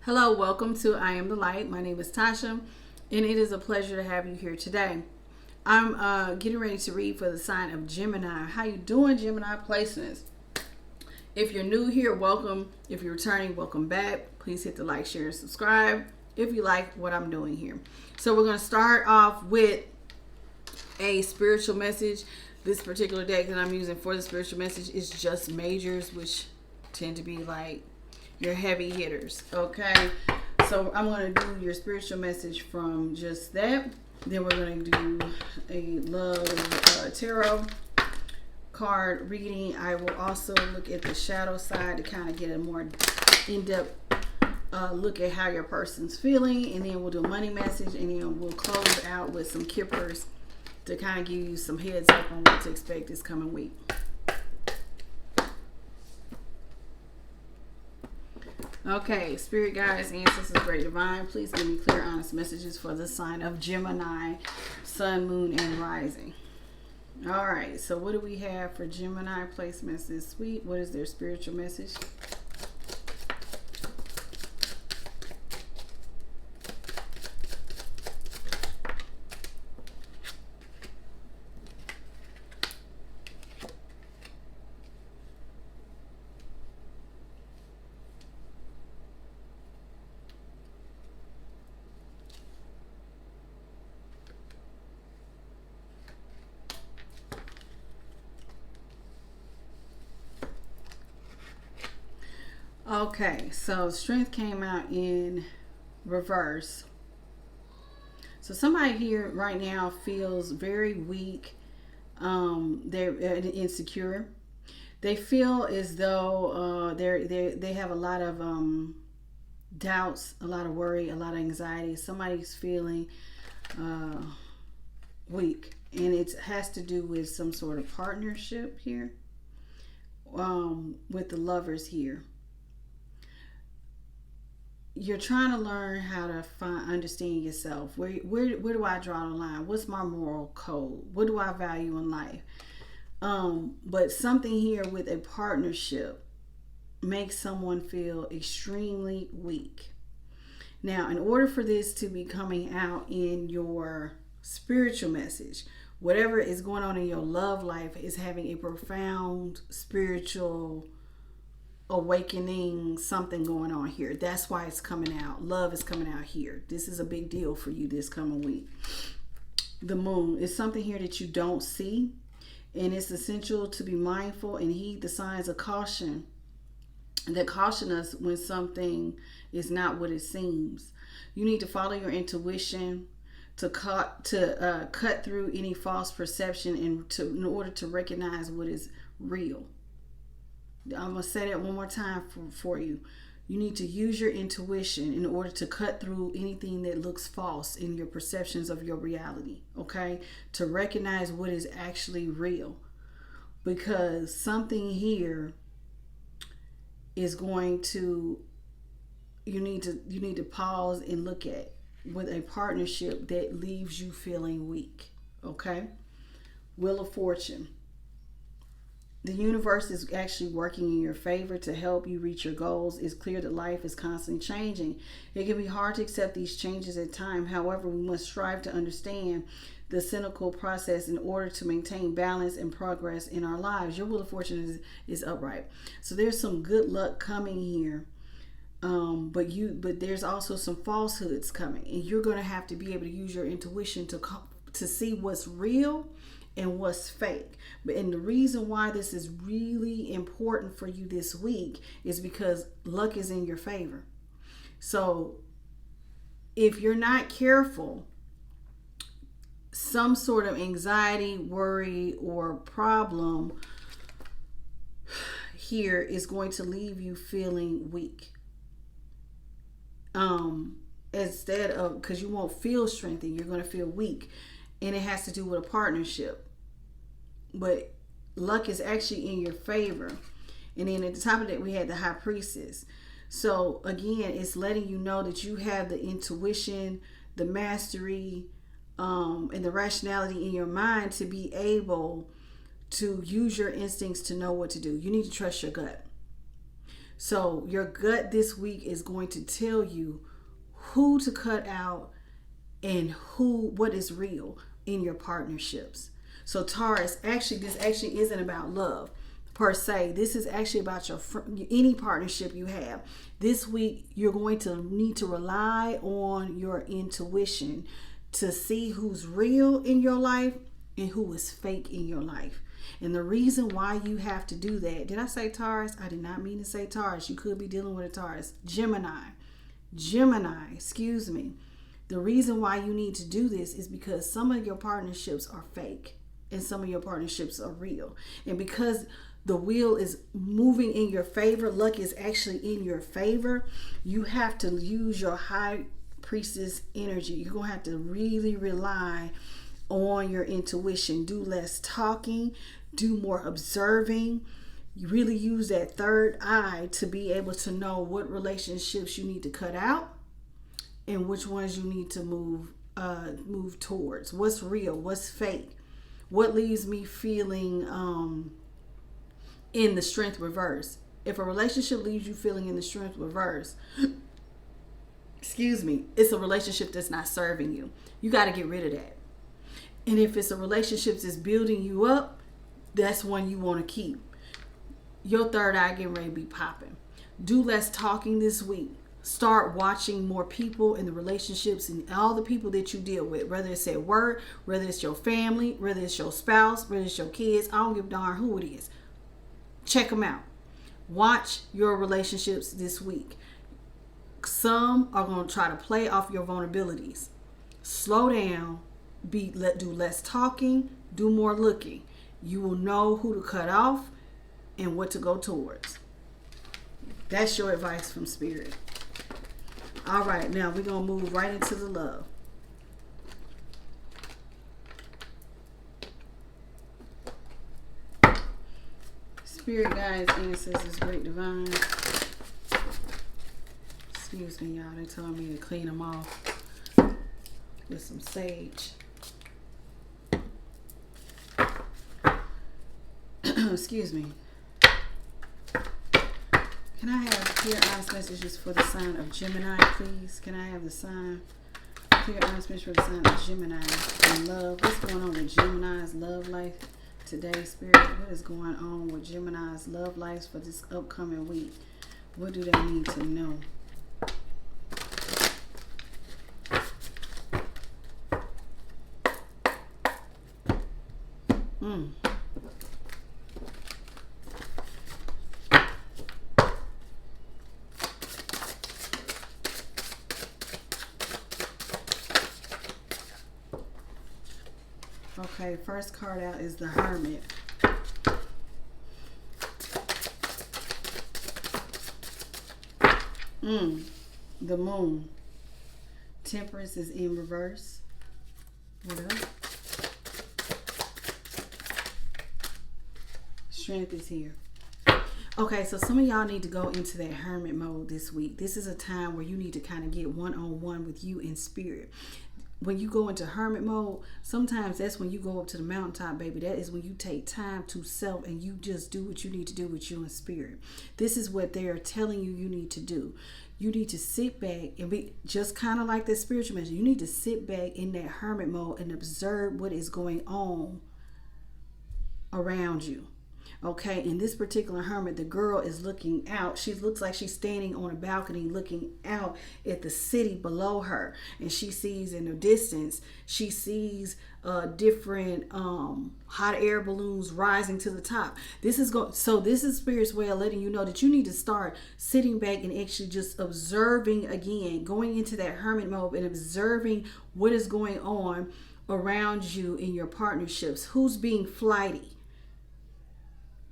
Hello, welcome to I Am the Light. My name is Tasha, and it is a pleasure to have you here today. I'm getting ready to read for the sign of Gemini. How you doing, Gemini placements? If you're new here, welcome. If you're returning, welcome back. Please hit the like, share, and subscribe if you like what I'm doing here. So we're going to start off with a spiritual message. This particular deck that I'm using for the spiritual message is just majors, which tend to be like your heavy hitters. Okay, so I'm going to do your spiritual message from just that. Then we're going to do a love tarot card reading. I will also look at the shadow side to kind of get a more in-depth look at how your person's feeling, and then we'll do a money message, and then we'll close out with some kippers to kind of give you some heads up on what to expect this coming week. Okay, spirit guides, ancestors, great divine, please give me clear, honest messages for the sign of Gemini, sun, moon, and rising. All right, so what do we have for Gemini placements this week? What is their spiritual message? Okay, so strength came out in reverse. So somebody here right now feels very weak. They're insecure. They feel as though they have a lot of doubts, a lot of worry, a lot of anxiety. Somebody's feeling weak, and it has to do with some sort of partnership here with the lovers here. You're trying to learn how to understand yourself. Where do I draw the line? What's my moral code? What do I value in life? But something here with a partnership makes someone feel extremely weak. Now, in order for this to be coming out in your spiritual message, whatever is going on in your love life is having a profound spiritual awakening, something going on here. That's why it's coming out. Love is coming out here. This is a big deal for you this coming week. The moon is something here that you don't see, and it's essential to be mindful and heed the signs of caution that caution us when something is not what it seems. You need to follow your intuition to cut through any false perception and in order to recognize what is real. I'm going to say that one more time for you. You need to use your intuition in order to cut through anything that looks false in your perceptions of your reality, okay? To recognize what is actually real. Because something here is going to, you need to pause and look at with a partnership that leaves you feeling weak, okay? Wheel of Fortune. The universe is actually working in your favor to help you reach your goals. It's clear that life is constantly changing. It can be hard to accept these changes at times. However, we must strive to understand the cyclical process in order to maintain balance and progress in our lives. Your Wheel of Fortune is upright. So there's some good luck coming here. But there's also some falsehoods coming. And you're going to have to be able to use your intuition to see what's real and what's fake. And the reason why this is really important for you this week is because luck is in your favor. So if you're not careful, some sort of anxiety, worry, or problem here is going to leave you feeling weak. Instead of, because you won't feel strengthened, you're going to feel weak. And it has to do with a partnership. But luck is actually in your favor. And then at the top of that, we had the High Priestess. So again, it's letting you know that you have the intuition, the mastery, and the rationality in your mind to be able to use your instincts to know what to do. You need to trust your gut. So your gut this week is going to tell you who to cut out and what is real in your partnerships. So Taurus, actually, this actually isn't about love per se. This is actually about any partnership you have. This week, you're going to need to rely on your intuition to see who's real in your life and who is fake in your life. And the reason why you have to do that, did I say Taurus? I did not mean to say Taurus. You could be dealing with a Taurus. Gemini, excuse me. The reason why you need to do this is because some of your partnerships are fake and some of your partnerships are real. And because the wheel is moving in your favor, luck is actually in your favor, you have to use your high priestess energy. You're going to have to really rely on your intuition. Do less talking, do more observing. You really use that third eye to be able to know what relationships you need to cut out and which ones you need to move towards. What's real? What's fake? What leaves me feeling in the strength reverse? If a relationship leaves you feeling in the strength reverse, excuse me, it's a relationship that's not serving you. You got to get rid of that. And if it's a relationship that's building you up, that's one you want to keep. Your third eye getting ready to be popping. Do less talking this week. Start watching more people in the relationships and all the people that you deal with, whether it's at work, whether it's your family, whether it's your spouse, whether it's your kids. I don't give a darn who it is. Check them out. Watch your relationships this week. Some are going to try to play off your vulnerabilities. Slow down. Do less talking. Do more looking. You will know who to cut off and what to go towards. That's your advice from Spirit. All right, now we're going to move right into the love. Spirit guides, ancestors, great divine. Excuse me, y'all. They told me to clean them off with some sage. Excuse me. Can I have clear honest messages for the sign of Gemini, please? Can I have the sign? Clear honest message for the sign of Gemini and love. What's going on with Gemini's love life today, Spirit? What is going on with Gemini's love life for this upcoming week? What do they need to know? Okay, first card out is the Hermit. The Moon. Temperance is in reverse. What else? Strength is here. Okay, so some of y'all need to go into that hermit mode this week. This is a time where you need to kind of get one-on-one with you in spirit. When you go into hermit mode, sometimes that's when you go up to the mountaintop, baby. That is when you take time to self and you just do what you need to do with you in spirit. This is what they are telling you need to do. You need to sit back and be just kind of like that spiritual message. You need to sit back in that hermit mode and observe what is going on around you. Okay, in this particular hermit, the girl is looking out. She looks like she's standing on a balcony looking out at the city below her. And she sees in the distance, she sees different hot air balloons rising to the top. This is Spirit's way of letting you know that you need to start sitting back and actually just observing again, going into that hermit mode and observing what is going on around you in your partnerships. Who's being flighty?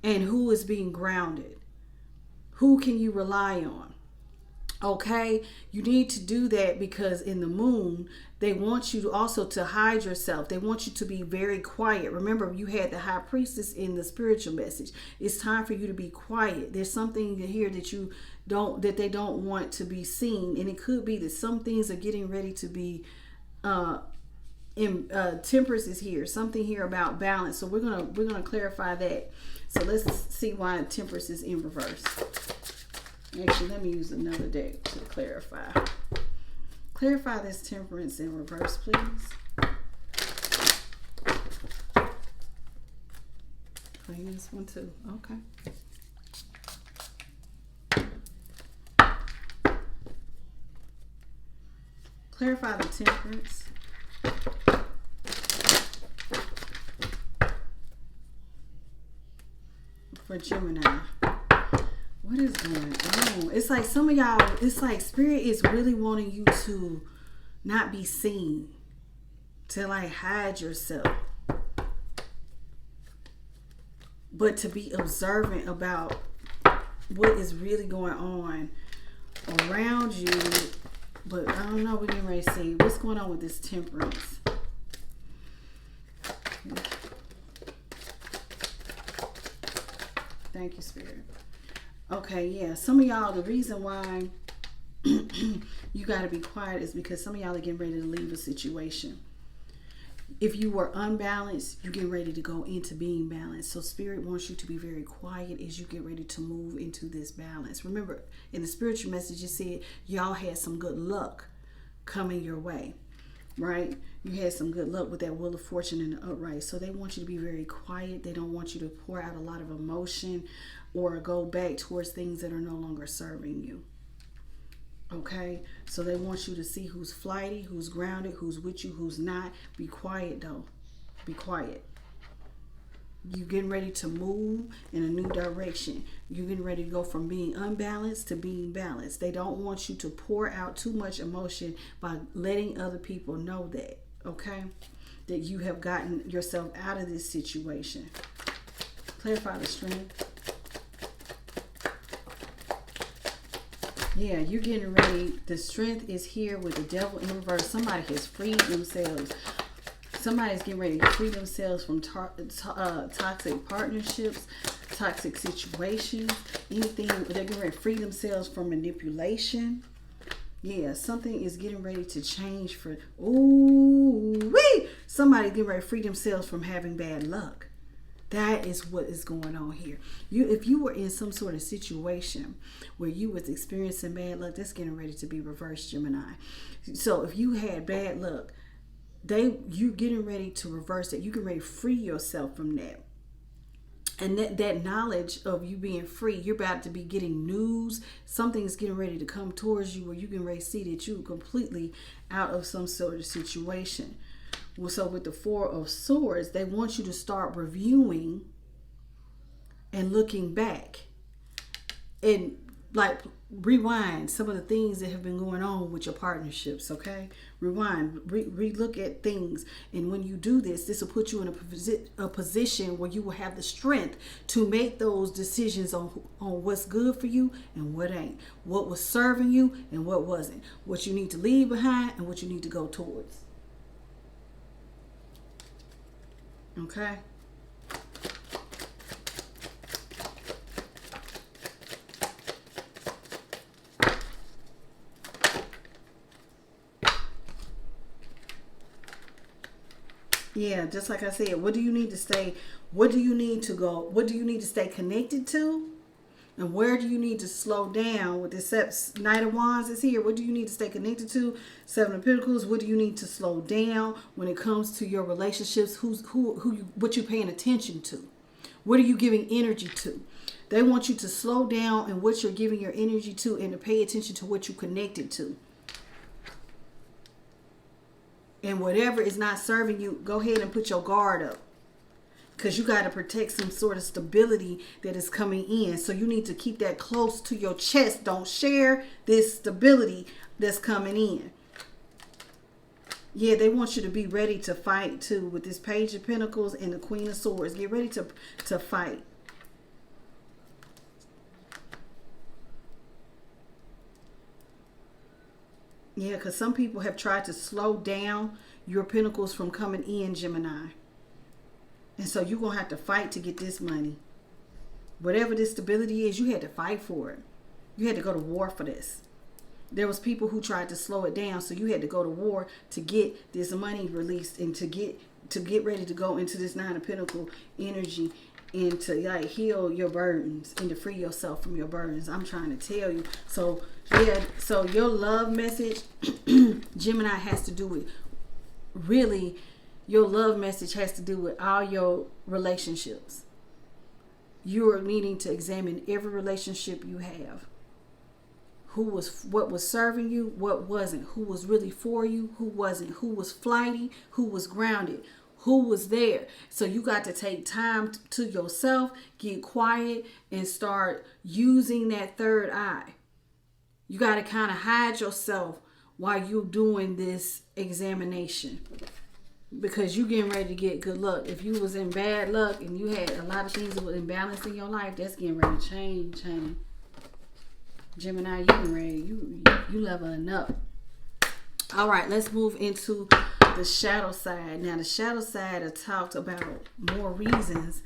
And who is being grounded? Who can you rely on? Okay, you need to do that because in the moon, they want you also to hide yourself. They want you to be very quiet. Remember, you had the high priestess in the spiritual message. It's time for you to be quiet. There's something here that they don't want to be seen. And it could be that some things are getting ready to be temperance is here. Something here about balance. So we're gonna clarify that. So let's see why temperance is in reverse. Actually, let me use another deck to clarify. Clarify this Temperance in reverse, please. Play this one too. Okay. Clarify the Temperance. For Gemini. What is going on? It's like some of y'all, it's like Spirit is really wanting you to not be seen, to like hide yourself, but to be observant about what is really going on around you. But I don't know, we're getting ready to see what's going on with this Temperance. Thank you, Spirit. Okay, yeah. Some of y'all, the reason why you got to be quiet is because some of y'all are getting ready to leave a situation. If you were unbalanced, you're getting ready to go into being balanced. So Spirit wants you to be very quiet as you get ready to move into this balance. Remember, in the spiritual message, it said y'all had some good luck coming your way, right? You had some good luck with that Wheel of Fortune and the upright. So they want you to be very quiet. They don't want you to pour out a lot of emotion or go back towards things that are no longer serving you. Okay, so they want you to see who's flighty, who's grounded, who's with you, who's not. Be quiet though. Be quiet. You're getting ready to move in a new direction. You're getting ready to go from being unbalanced to being balanced. They don't want you to pour out too much emotion by letting other people know that, okay? That you have gotten yourself out of this situation. Clarify the strength. Yeah, you're getting ready. The strength is here with the Devil in reverse. Somebody has freed themselves. Somebody's getting ready to free themselves from toxic partnerships, toxic situations, anything. They're getting ready to free themselves from manipulation. Yeah, something is getting ready to change for... Ooh-wee! Somebody's getting ready to free themselves from having bad luck. That is what is going on here. If you were in some sort of situation where you was experiencing bad luck, that's getting ready to be reversed, Gemini. So if you had bad luck, you getting ready to reverse it. You can ready to free yourself from that. And that knowledge of you being free, you're about to be getting news. Something's getting ready to come towards you where you can ready to see that you're completely out of some sort of situation. Well, so with the Four of Swords, they want you to start reviewing and looking back and like rewind some of the things that have been going on with your partnerships, okay? Rewind, re-look at things. And when you do this, this will put you in a position where you will have the strength to make those decisions on what's good for you and what ain't. What was serving you and what wasn't. What you need to leave behind and what you need to go towards. Okay. Yeah, just like I said, what do you need to stay? What do you need to go? What do you need to stay connected to? And where do you need to slow down with this Knight of Wands is here? What do you need to stay connected to? Seven of Pentacles. What do you need to slow down when it comes to your relationships? What you paying attention to? What are you giving energy to? They want you to slow down and what you're giving your energy to and to pay attention to what you connected to. And whatever is not serving you, go ahead and put your guard up. Because you got to protect some sort of stability that is coming in. So you need to keep that close to your chest. Don't share this stability that's coming in. Yeah, they want you to be ready to fight too. With this Page of Pentacles and the Queen of Swords. Get ready to fight. Yeah, because some people have tried to slow down your pentacles from coming in, Gemini. And so you're going to have to fight to get this money. Whatever this stability is, you had to fight for it. You had to go to war for this. There was people who tried to slow it down, so you had to go to war to get this money released and to get ready to go into this Nine of Pentacles energy and to like heal your burdens and to free yourself from your burdens. I'm trying to tell you. So yeah, so your love message, Gemini, has to do with really, your love message has to do with all your relationships. You are needing to examine every relationship you have. What was serving you, what wasn't, who was really for you, who wasn't, who was flighty, who was grounded, who was there. So you got to take time to yourself, get quiet, and start using that third eye. You got to kind of hide yourself while you're doing this examination, because you getting ready to get good luck. If you was in bad luck and you had a lot of things that were imbalanced in your life, that's getting ready to change, honey. Gemini, you getting ready. You leveling up. All right, let's move into the shadow side. Now, the shadow side talked about more reasons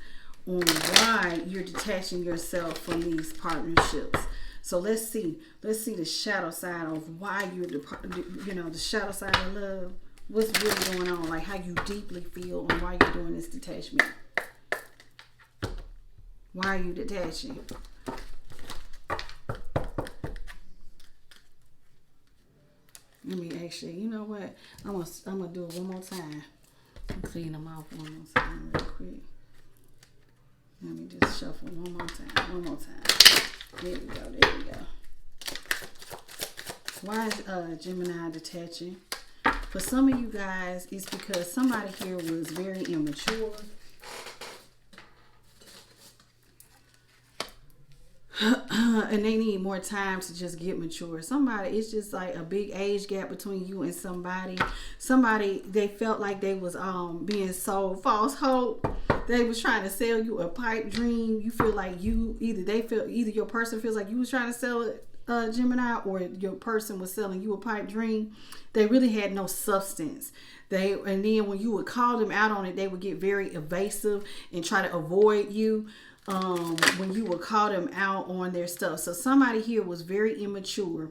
on why you're detaching yourself from these partnerships. So let's see the shadow side of why you're, the shadow side of love. What's really going on? Like how you deeply feel and why you're doing this detachment. Why are you detaching? Let me actually, you know what? I'm gonna do it one more time. Clean them off one more time real quick. Let me just shuffle one more time. One more time. There we go. There we go. Why is Gemini detaching? For some of you guys, it's because somebody here was very immature. And they need more time to just get mature. Somebody, it's just like a big age gap between you and somebody. Somebody, they felt like they was being sold false hope. They was trying to sell you a pipe dream. You feel like either your person feels like you was trying to sell it, Gemini, or your person was selling you a pipe dream. They really had no substance. And then when you would call them out on it, they would get very evasive and try to avoid you. When you would call them out on their stuff. So somebody here was very immature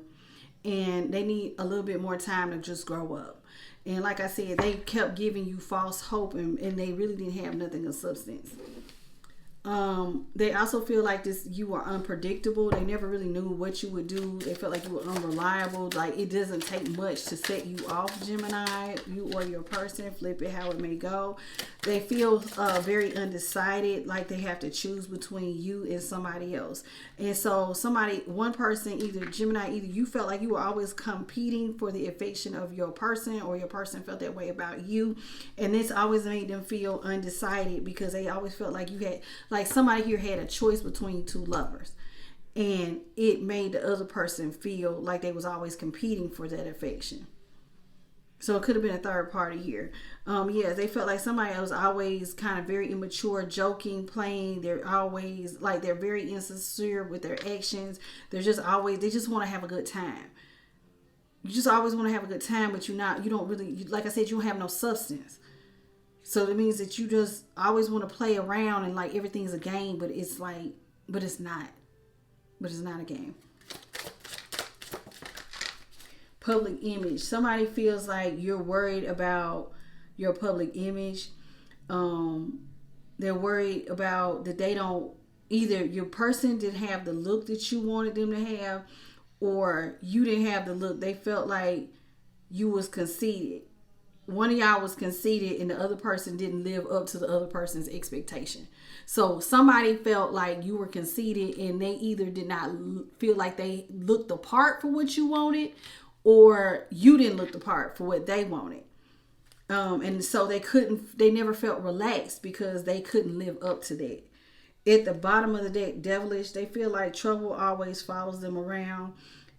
and they need a little bit more time to just grow up. And like I said, they kept giving you false hope and they really didn't have nothing of substance. They also feel like you were unpredictable. They never really knew what you would do. They felt like you were unreliable. Like it doesn't take much to set you off, Gemini, you or your person, flip it how it may go. They feel very undecided, like they have to choose between you and somebody else. And so one person, either Gemini, either you felt like you were always competing for the affection of your person, or your person felt that way about you. And this always made them feel undecided because they always felt like you had, like somebody here had a choice between two lovers. And it made the other person feel like they was always competing for that affection. So it could have been a third party here. Yeah, they felt like somebody was always kind of very immature, joking, playing. They're always like, they're very insincere with their actions. They just want to have a good time. You just always want to have a good time, but you don't really, like I said, you don't have no substance. So that means that you just always want to play around and like everything's a game, but it's not. But it's not a game. Public image. Somebody feels like you're worried about your public image. They're worried about that they don't, either your person didn't have the look that you wanted them to have, or you didn't have the look. They felt like you was conceited. One of y'all was conceited and the other person didn't live up to the other person's expectation. So somebody felt like you were conceited and they either did not feel like they looked the part for what you wanted, or you didn't look the part for what they wanted. And so they never felt relaxed because they couldn't live up to that. At the bottom of the deck, devilish, they feel like trouble always follows them around.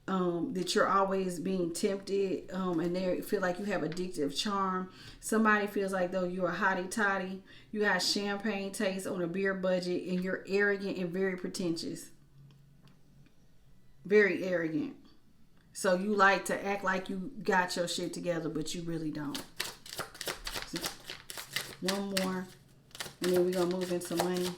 That you're always being tempted, and they feel like you have addictive charm. Somebody feels like though you're a hottie toddy, you got champagne taste on a beer budget, and you're arrogant and very pretentious. Very arrogant. So you like to act like you got your shit together, but you really don't. So, one more, and then we're gonna move into money.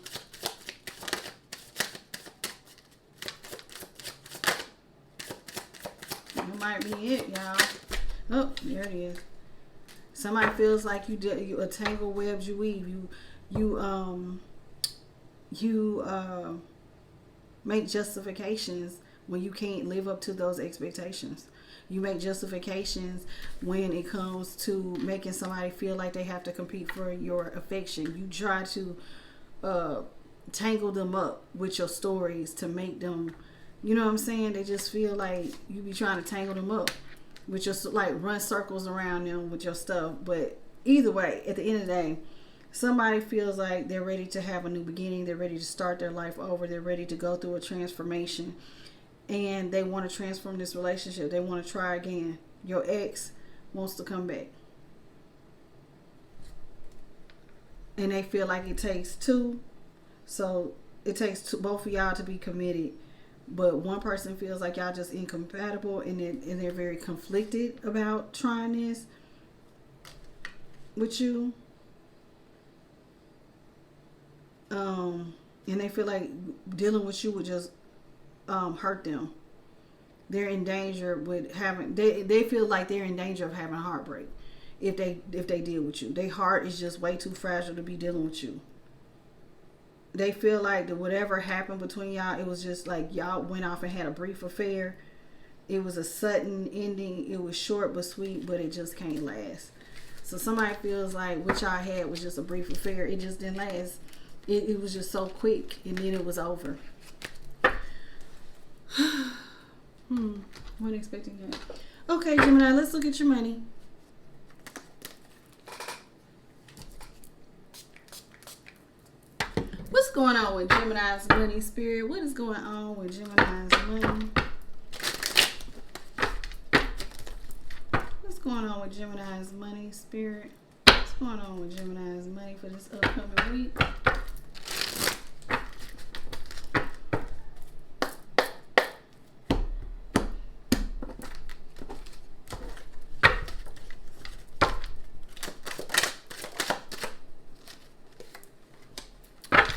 Might be it, y'all. Oh, there it is. Somebody feels like you a tangle webs you weave. you make justifications when you can't live up to those expectations. You make justifications when it comes to making somebody feel like they have to compete for your affection. You try to tangle them up with your stories to make them, you know what I'm saying? They just feel like you be trying to tangle them up with your, like, run circles around them with your stuff. But either way, at the end of the day, somebody feels like they're ready to have a new beginning. They're ready to start their life over. They're ready to go through a transformation. And they want to transform this relationship. They want to try again. Your ex wants to come back. And they feel like it takes two. So it takes two, both of y'all to be committed. But one person feels like y'all just incompatible, and they're very conflicted about trying this with you. And they feel like dealing with you would just hurt them. They're in danger with having, they feel like they're in danger of having heartbreak if they deal with you. Their heart is just way too fragile to be dealing with you. They feel like that whatever happened between y'all, it was just like y'all went off and had a brief affair. It was a sudden ending. It was short but sweet, but it just can't last. So somebody feels like what y'all had was just a brief affair. It just didn't last. It was just so quick, and then it was over. Wasn't expecting that. Okay, Gemini, let's look at your money. What's going on with Gemini's money, Spirit? What is going on with Gemini's money? What's going on with Gemini's money, Spirit? What's going on with Gemini's money for this upcoming week?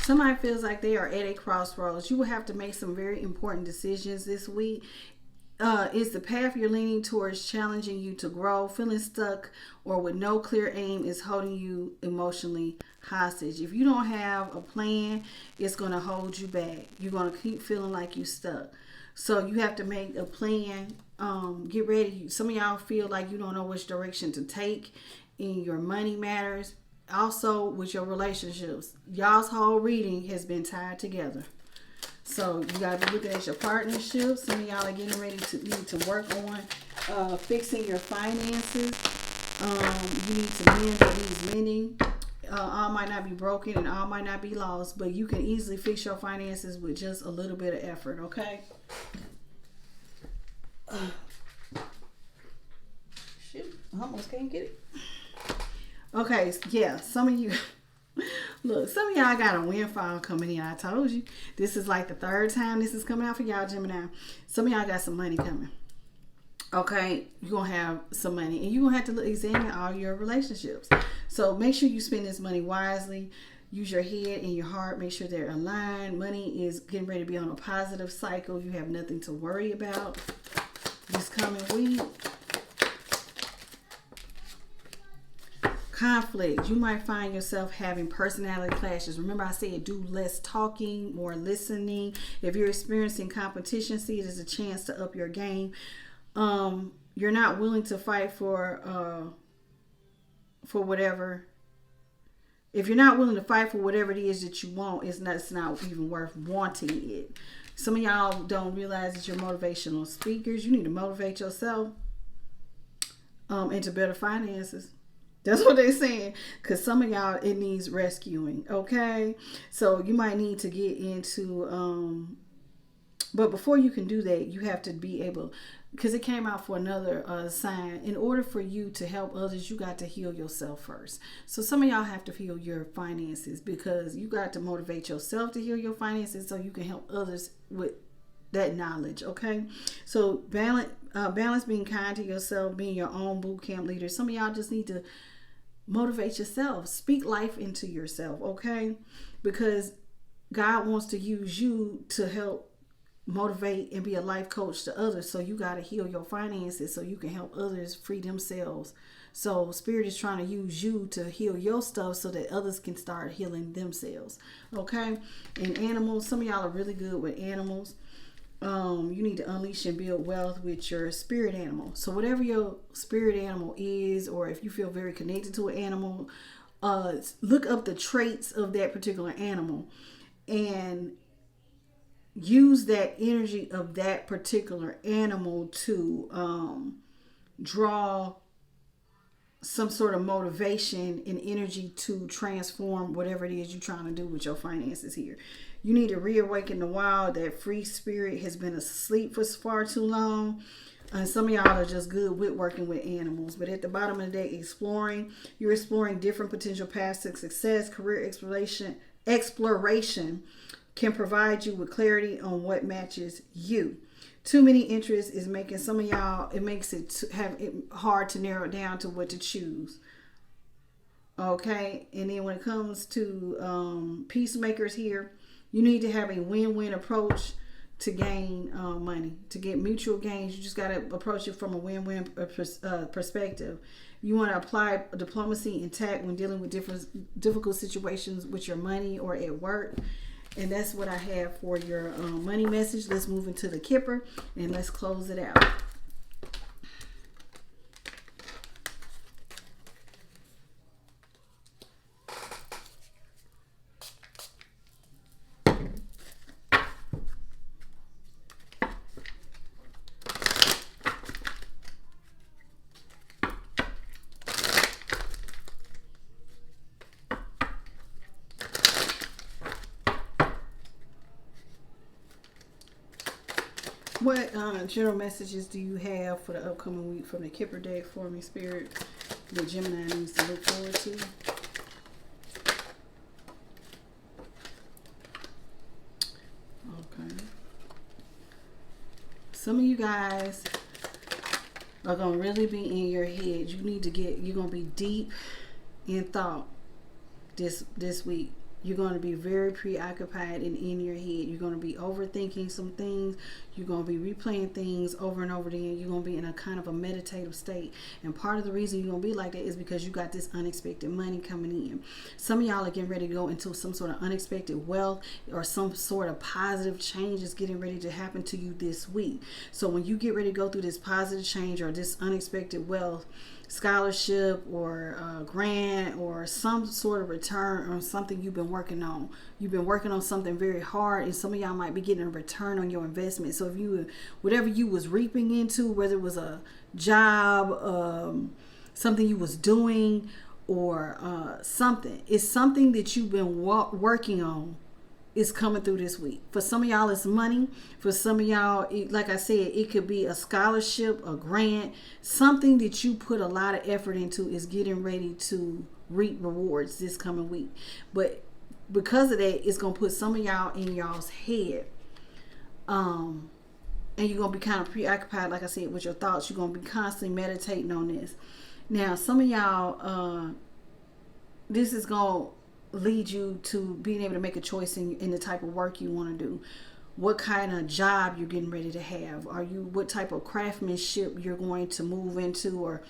Somebody feels like they are at a crossroads. You will have to make some very important decisions this week. Is the path you're leaning towards challenging you to grow? Feeling stuck or with no clear aim is holding you emotionally hostage. If you don't have a plan, it's going to hold you back. You're going to keep feeling like you're stuck. So you have to make a plan. Get ready. Some of y'all feel like you don't know which direction to take in your money matters. Also with your relationships. Y'all's whole reading has been tied together. So you got to be looking at your partnerships. Some of y'all are getting ready to need to work on fixing your finances. You need to mend what needs mending. All might not be broken and all might not be lost, but you can easily fix your finances with just a little bit of effort, okay? Shoot, I almost can't get it. Okay, yeah, some of you, look, some of y'all got a windfall coming in. I told you. This is like the third time this is coming out for y'all, Gemini. Some of y'all got some money coming. Okay, you're going to have some money. And you're going to have to examine all your relationships. So make sure you spend this money wisely. Use your head and your heart. Make sure they're aligned. Money is getting ready to be on a positive cycle. You have nothing to worry about this coming week. Conflict. You might find yourself having personality clashes. Remember I said do less talking, more listening. If you're experiencing competition, see it as a chance to up your game. You're not willing to fight for whatever. If you're not willing to fight for whatever it is that you want, it's not even worth wanting it. Some of y'all don't realize that you're motivational speakers. You need to motivate yourself into better finances. That's what they're saying. Because some of y'all, it needs rescuing. Okay? So you might need to get into... but before you can do that, you have to be able... Because it came out for another sign. In order for you to help others, you got to heal yourself first. So some of y'all have to heal your finances. Because you got to motivate yourself to heal your finances so you can help others with that knowledge. Okay? So balance being kind to yourself, being your own boot camp leader. Some of y'all just need to motivate yourself. Speak life into yourself, okay? Because God wants to use you to help motivate and be a life coach to others. So you got to heal your finances so you can help others free themselves So Spirit is trying to use you to heal your stuff so that others can start healing themselves. Okay? And animals, some of y'all are really good with animals. You need to unleash and build wealth with your spirit animal. So whatever your spirit animal is, or if you feel very connected to an animal, look up the traits of that particular animal and use that energy of that particular animal to draw some sort of motivation and energy to transform whatever it is you're trying to do with your finances here. You need to reawaken the wild. That free spirit has been asleep for far too long. And some of y'all are just good with working with animals. But at the bottom of the day, you're exploring different potential paths to success. Career exploration can provide you with clarity on what matches you. Too many interests is making some of y'all, it makes it hard to narrow it down to what to choose. Okay, and then when it comes to peacemakers here, you need to have a win-win approach to gain money, to get mutual gains. You just got to approach it from a win-win perspective. You want to apply diplomacy and tact when dealing with difficult situations with your money or at work. And that's what I have for your money message. Let's move into the Kipper and let's close it out. What general messages do you have for the upcoming week from the Kipper deck for me, Spirit, that Gemini needs to look forward to? Okay. Some of you guys are going to really be in your head. You're going to be deep in thought this week. You're going to be very preoccupied and in your head. You're going to be overthinking some things. You're going to be replaying things over and over again. You're going to be in a kind of a meditative state. And part of the reason you're going to be like that is because you got this unexpected money coming in. Some of y'all are getting ready to go into some sort of unexpected wealth, or some sort of positive change is getting ready to happen to you this week. So when you get ready to go through this positive change or this unexpected wealth, scholarship or grant or some sort of return on something you've been working on. You've been working on something very hard, and some of y'all might be getting a return on your investment. So if whatever you was reaping into, whether it was a job, something you was doing, or something, it's something that you've been working on, is coming through this week. For some of y'all, it's money. For some of y'all, like I said, it could be a scholarship, a grant, something that you put a lot of effort into is getting ready to reap rewards this coming week. But because of that, it's going to put some of y'all in y'all's head. And you're going to be kind of preoccupied, like I said, with your thoughts. You're going to be constantly meditating on this. Now, some of y'all, this is going to lead you to being able to make a choice in the type of work you want to do. What kind of job you're getting ready to have. What type of craftsmanship you're going to move into, or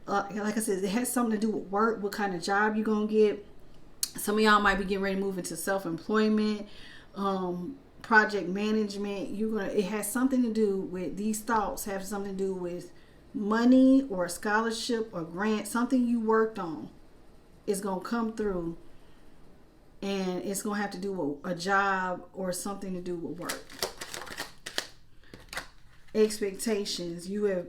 like I said, it has something to do with work. What kind of job you're going to get. Some of y'all might be getting ready to move into self-employment, project management. It has something to do with, these thoughts have something to do with money or a scholarship or grant. Something you worked on is going to come through. And it's going to have to do with a job or something to do with work. Expectations. You're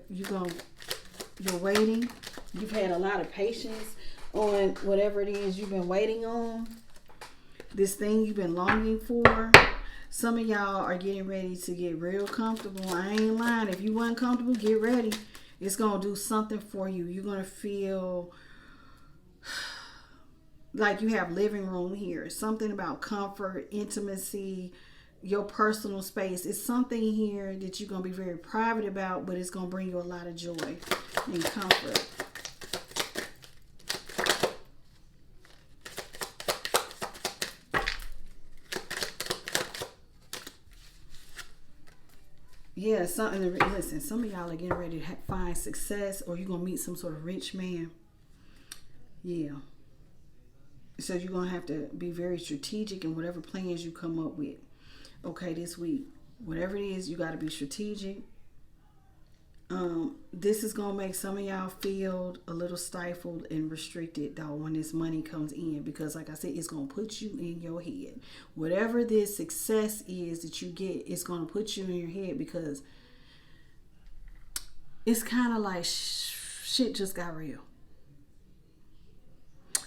waiting. You've had a lot of patience on whatever it is you've been waiting on. This thing you've been longing for. Some of y'all are getting ready to get real comfortable. I ain't lying. If you weren't comfortable, get ready. It's going to do something for you. You're going to feel like you have living room here. Something about comfort, intimacy, your personal space. It's something here that you're going to be very private about, but it's going to bring you a lot of joy and comfort. Yeah, listen, some of y'all are getting ready to find success, or you're going to meet some sort of rich man. Yeah. So you're going to have to be very strategic in whatever plans you come up with. Okay, this week. Whatever it is, you got to be strategic. This is going to make some of y'all feel a little stifled and restricted, though, when this money comes in. Because, like I said, it's going to put you in your head. Whatever this success is that you get, it's going to put you in your head, because it's kind of like shit just got real.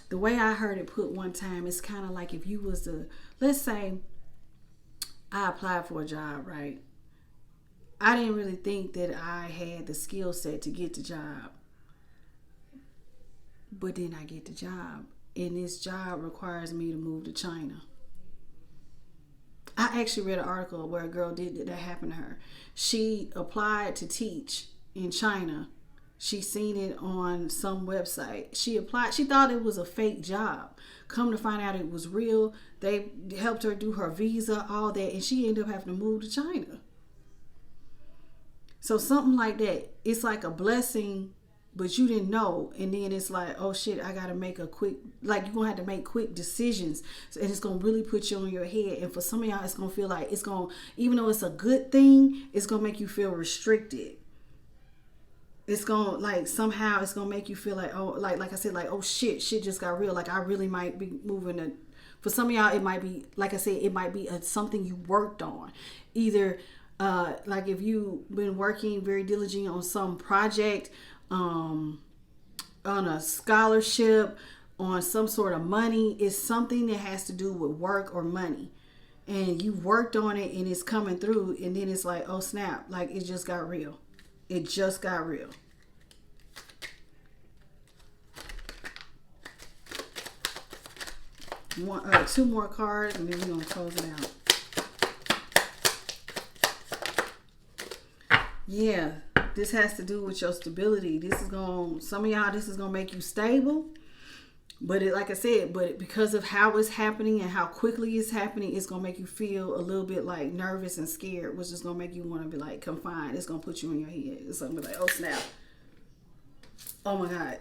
The way I heard it put one time, it's kind of like if you was let's say I applied for a job, right? I didn't really think that I had the skill set to get the job. But then I get the job. And this job requires me to move to China. I actually read an article where a girl that happened to her. She applied to teach in China. She seen it on some website. She applied. She thought it was a fake job. Come to find out it was real. They helped her do her visa, all that. And she ended up having to move to China. So something like that, it's like a blessing, but you didn't know. And then it's like, oh shit, I got to make you're going to have to make quick decisions. And it's going to really put you on your head. And for some of y'all, it's going to feel like even though it's a good thing, it's going to make you feel restricted. It's going to, like, somehow it's going to make you feel like, oh, like I said, like, oh shit just got real. Like, I really might be moving for some of y'all, it might be, like I said, it might be something you worked on. Either, like if you've been working very diligently on some project, on a scholarship, on some sort of money, it's something that has to do with work or money. And you worked on it and it's coming through, and then it's like, oh snap, like it just got real. It just got real. Two more cards, and then we're going to close it out. Yeah, this has to do with your stability. Some of y'all, this is going to make you stable. But like I said, because of how it's happening and how quickly it's happening, it's going to make you feel a little bit like nervous and scared, which is going to make you want to be like confined. It's going to put you in your head. It's going to be like, oh snap. Oh my God.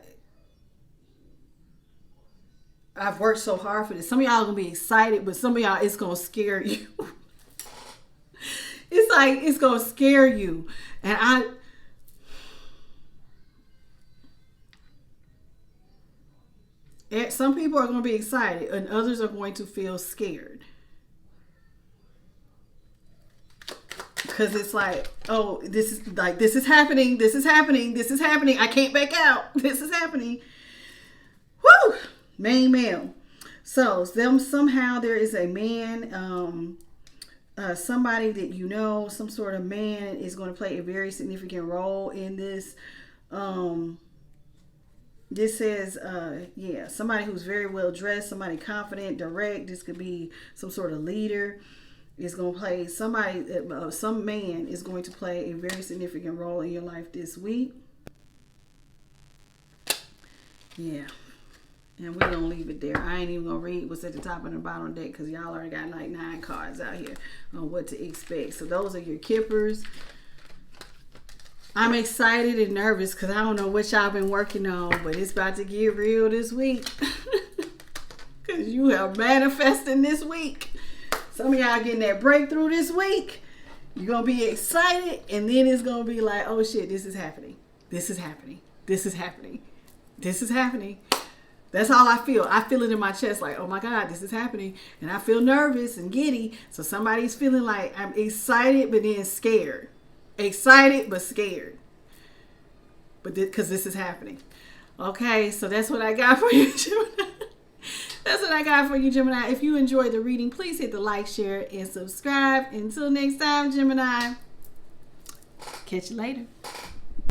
I've worked so hard for this. Some of y'all are going to be excited, but some of y'all, it's going to scare you. It's like, it's going to scare you. And some people are going to be excited and others are going to feel scared. Because it's like, oh, this is happening. This is happening. This is happening. I can't back out. This is happening. Woo! Main male. So somehow there is a man, somebody that you know, some sort of man is going to play a very significant role in this. This says, somebody who's very well dressed, somebody confident, direct. This could be some sort of leader. Is going to play some man is going to play a very significant role in your life this week. Yeah. And we're going to leave it there. I ain't even going to read what's at the top and the bottom of the deck because y'all already got like 9 cards out here on what to expect. So those are your Kippers. I'm excited and nervous because I don't know what y'all been working on, but it's about to get real this week. Because you are manifesting this week. Some of y'all getting that breakthrough this week. You're going to be excited, and then it's going to be like, oh shit, this is happening. This is happening. This is happening. This is happening. That's all I feel. I feel it in my chest like, oh my God, this is happening. And I feel nervous and giddy. So somebody's feeling like I'm excited but then scared. Excited but scared. But because this is happening. Okay, so that's what I got for you, Gemini. That's what I got for you, Gemini. If you enjoyed the reading, please hit the like, share, and subscribe. Until next time, Gemini. Catch you later.